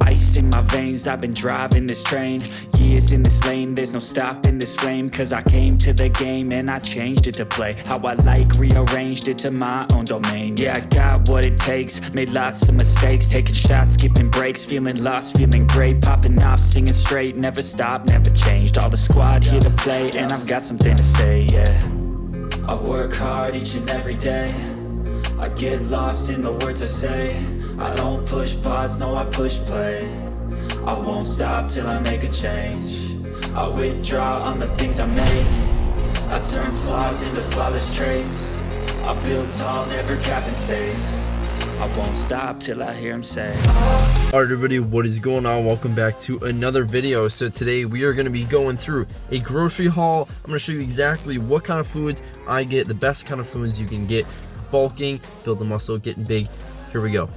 Ice in my veins, I've been driving this train. Years in this lane, there's no stopping this flame. Cause I came to the game and I changed it to play how I like, rearranged it to my own domain. Yeah, I got what it takes, made lots of mistakes, taking shots, skipping breaks, feeling lost, feeling great, popping off, singing straight, never stopped, never changed. All the squad here to play and I've got something to say, yeah. I work hard each and every day, I get lost in the words I say. I don't push pause, no I push play. I won't stop till I make a change. I withdraw on the things I make. I turn flaws into flawless traits. I build tall, never capped in space. I won't stop till I hear him say. Alright everybody, what is going on? Welcome back to another video. So today we are going to be going through a grocery haul. I'm going to show you exactly what kind of foods I get, the best kind of foods you can get, bulking, build the muscle, getting big. Here we go.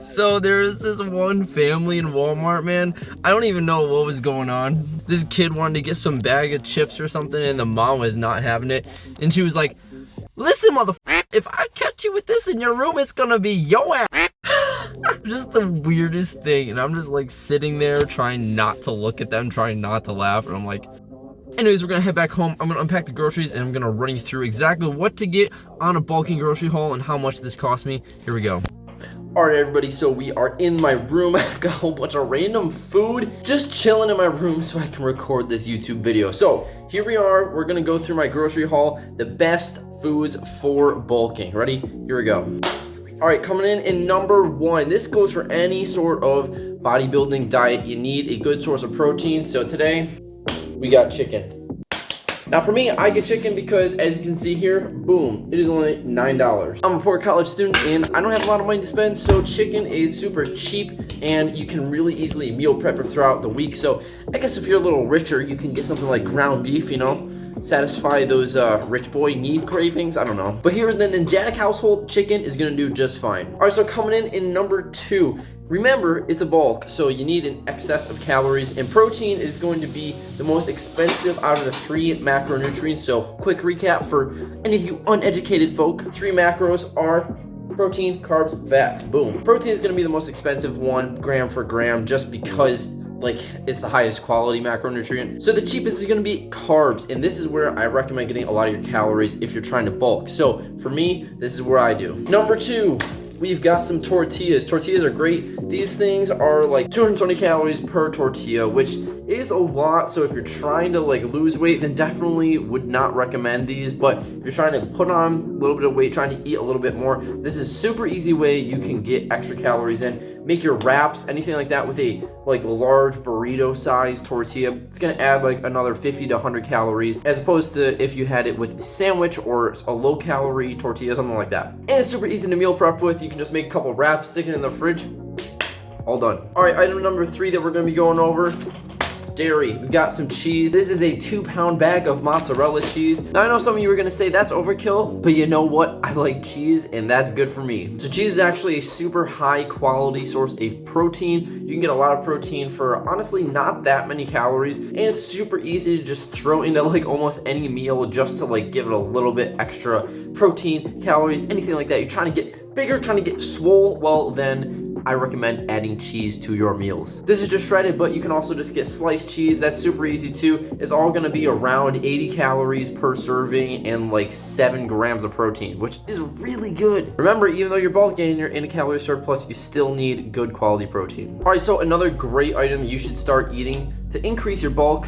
So there's this one family in Walmart, man. I don't even know what was going on. This kid wanted to get some bag of chips or something, and the mom was not having it. And she was like, "Listen, motherfucker, if I catch you with this in your room, it's gonna be your ass." Just the weirdest thing. And I'm just like sitting there trying not to look at them, trying not to laugh. And I'm like, anyways, we're gonna head back home. I'm gonna unpack the groceries and I'm gonna run you through exactly what to get on a bulking grocery haul and how much this cost me. Here we go. Alright everybody, so we are in my room. I've got a whole bunch of random food just chilling in my room so I can record this YouTube video. So here we are, we're gonna go through my grocery haul, the best foods for bulking. Ready? Here we go. Alright, coming in number one, this goes for any sort of bodybuilding diet. You need a good source of protein. So today we got chicken. Now for me, I get chicken because, as you can see here, boom, it is only $9. I'm a poor college student and I don't have a lot of money to spend, so chicken is super cheap and you can really easily meal prep it throughout the week. So I guess if you're a little richer, you can get something like ground beef, you know, satisfy those rich boy need cravings. I don't know. But here in the Ninjatic household, chicken is gonna do just fine. All right, so coming in number two, remember, it's a bulk, so you need an excess of calories, and protein is going to be the most expensive out of the three macronutrients. So quick recap for any of you uneducated folk, three macros are protein, carbs, fats. Boom. Protein is going to be the most expensive one, gram for gram, just because like it's the highest quality macronutrient. So the cheapest is going to be carbs, and this is where I recommend getting a lot of your calories if you're trying to bulk. So for me, this is where I do. Number two, we've got some tortillas. Tortillas are great. These things are like 220 calories per tortilla, which is a lot. So if you're trying to like lose weight, then definitely would not recommend these. But if you're trying to put on a little bit of weight, trying to eat a little bit more, this is a super easy way you can get extra calories in. Make your wraps, anything like that, with a like large burrito size tortilla. It's gonna add like another 50 to 100 calories, as opposed to if you had it with a sandwich or a low calorie tortilla, something like that. And it's super easy to meal prep with. You can just make a couple wraps, stick it in the fridge, all done. All right, item number three that we're gonna be going over, dairy. We've got some cheese. This is a 2-pound bag of mozzarella cheese. Now I know some of you are gonna say that's overkill, but you know what? I like cheese and that's good for me. So cheese is actually a super high quality source of protein. You can get a lot of protein for honestly not that many calories, and it's super easy to just throw into like almost any meal just to like give it a little bit extra protein, calories, anything like that. You're trying to get bigger, trying to get swole, well then I recommend adding cheese to your meals. This is just shredded, but you can also just get sliced cheese. That's super easy too. It's all gonna be around 80 calories per serving and like 7 grams of protein, which is really good. Remember, even though you're bulking and you're in a calorie surplus, you still need good quality protein. All right, so another great item you should start eating to increase your bulk,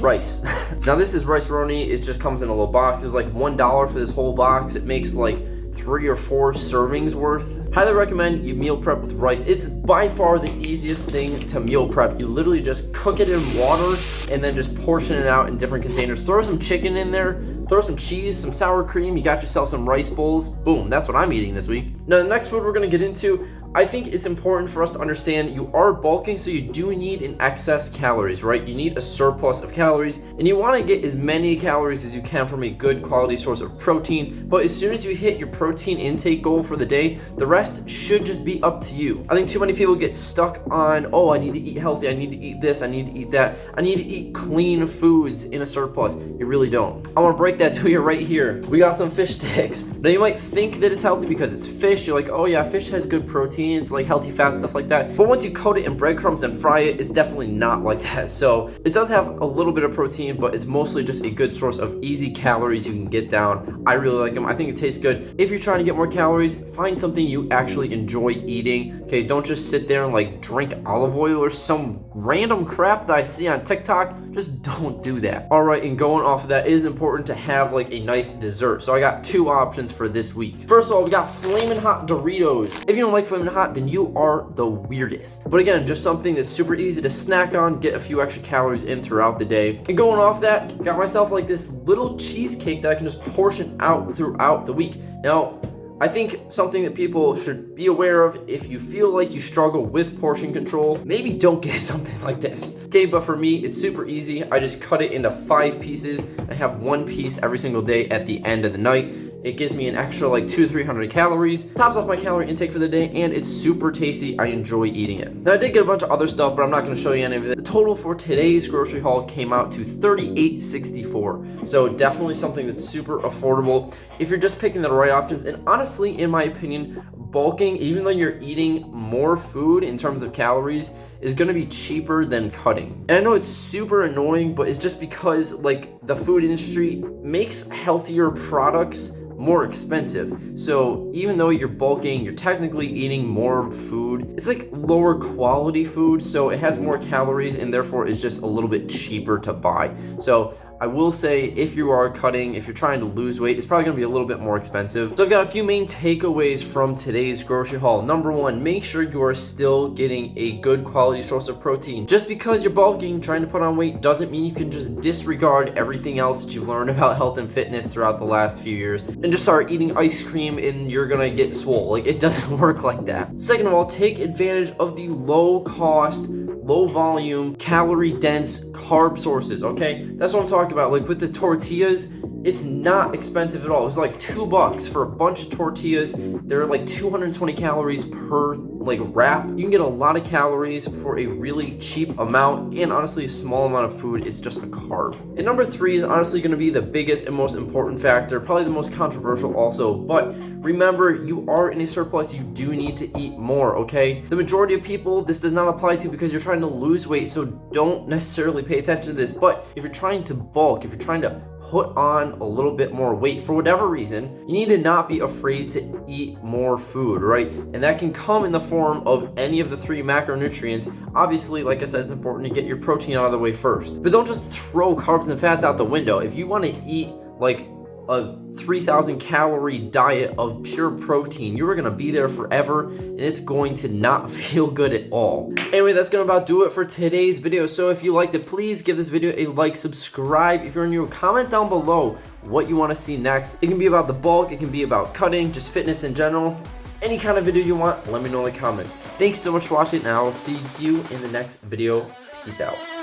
rice. Now this is rice-a-roni. It just comes in a little box. It's like $1 for this whole box. It makes like 3 or 4 servings worth. Highly recommend you meal prep with rice. It's by far the easiest thing to meal prep. You literally just cook it in water and then just portion it out in different containers. Throw some chicken in there, throw some cheese, some sour cream, you got yourself some rice bowls. Boom, that's what I'm eating this week. Now the next food we're gonna get into, I think it's important for us to understand you are bulking, so you do need an excess calories, right? You need a surplus of calories, and you want to get as many calories as you can from a good quality source of protein. But as soon as you hit your protein intake goal for the day, the rest should just be up to you. I think too many people get stuck on, oh, I need to eat healthy, I need to eat this, I need to eat that, I need to eat clean foods in a surplus. You really don't. I want to break that to you right here. We got some fish sticks. Now you might think that it's healthy because it's fish. You're like, oh yeah, fish has good protein, it's like healthy fats, stuff like that. But once you coat it in breadcrumbs and fry it, it's definitely not like that. So it does have a little bit of protein, but it's mostly just a good source of easy calories you can get down. I really like them. I think it tastes good. If you're trying to get more calories, find something you actually enjoy eating. Okay, don't just sit there and like drink olive oil or some random crap that I see on TikTok. Just don't do that. All right, and going off of that, it is important to have like a nice dessert. So I got two options for this week. First of all, we got Flamin' Hot Doritos. If you don't like Flamin' Hot, then you are the weirdest. But again, just something that's super easy to snack on, get a few extra calories in throughout the day. And going off that, got myself like this little cheesecake that I can just portion out throughout the week. Now, I think something that people should be aware of, if you feel like you struggle with portion control, maybe don't get something like this. Okay, but for me, it's super easy. I just cut it into 5 pieces. I have 1 piece every single day at the end of the night. It gives me an extra like 200-300 calories, tops off my calorie intake for the day, and it's super tasty. I enjoy eating it. Now I did get a bunch of other stuff, but I'm not going to show you any of it. The total for today's grocery haul came out to $38.64. So definitely something that's super affordable if you're just picking the right options. And honestly, in my opinion, bulking, even though you're eating more food in terms of calories, is going to be cheaper than cutting. And I know it's super annoying, but it's just because like the food industry makes healthier products more expensive. So even though you're bulking, you're technically eating more food. It's like lower quality food, so it has more calories and therefore is just a little bit cheaper to buy. So I will say, if you are cutting, if you're trying to lose weight, it's probably gonna be a little bit more expensive. So I've got a few main takeaways from today's grocery haul. Number 1, make sure you are still getting a good quality source of protein. Just because you're bulking, trying to put on weight, doesn't mean you can just disregard everything else that you've learned about health and fitness throughout the last few years and just start eating ice cream and you're gonna get swole. Like, it doesn't work like that. Second of all, take advantage of the low cost, low volume, calorie dense carb sources, okay? That's what I'm talking about. Like with the tortillas, it's not expensive at all. It's like $2 for a bunch of tortillas. They're like 220 calories per like wrap. You can get a lot of calories for a really cheap amount, and honestly a small amount of food is just a carb. And number 3 is honestly going to be the biggest and most important factor, probably the most controversial also, but remember, you are in a surplus. You do need to eat more, okay? The majority of people this does not apply to because you're trying to lose weight, so don't necessarily pay attention to this. But if you're trying to bulk, if you're trying to put on a little bit more weight for whatever reason, you need to not be afraid to eat more food, right? And that can come in the form of any of the 3 macronutrients. Obviously, like I said, it's important to get your protein out of the way first, but don't just throw carbs and fats out the window. If you want to eat like a 3,000 calorie diet of pure protein, you are going to be there forever and it's going to not feel good at all. Anyway, that's going to about do it for today's video. So if you liked it, please give this video a like, subscribe. If you're new, comment down below what you want to see next. It can be about the bulk, it can be about cutting, just fitness in general. Any kind of video you want, let me know in the comments. Thanks so much for watching, and I will see you in the next video. Peace out.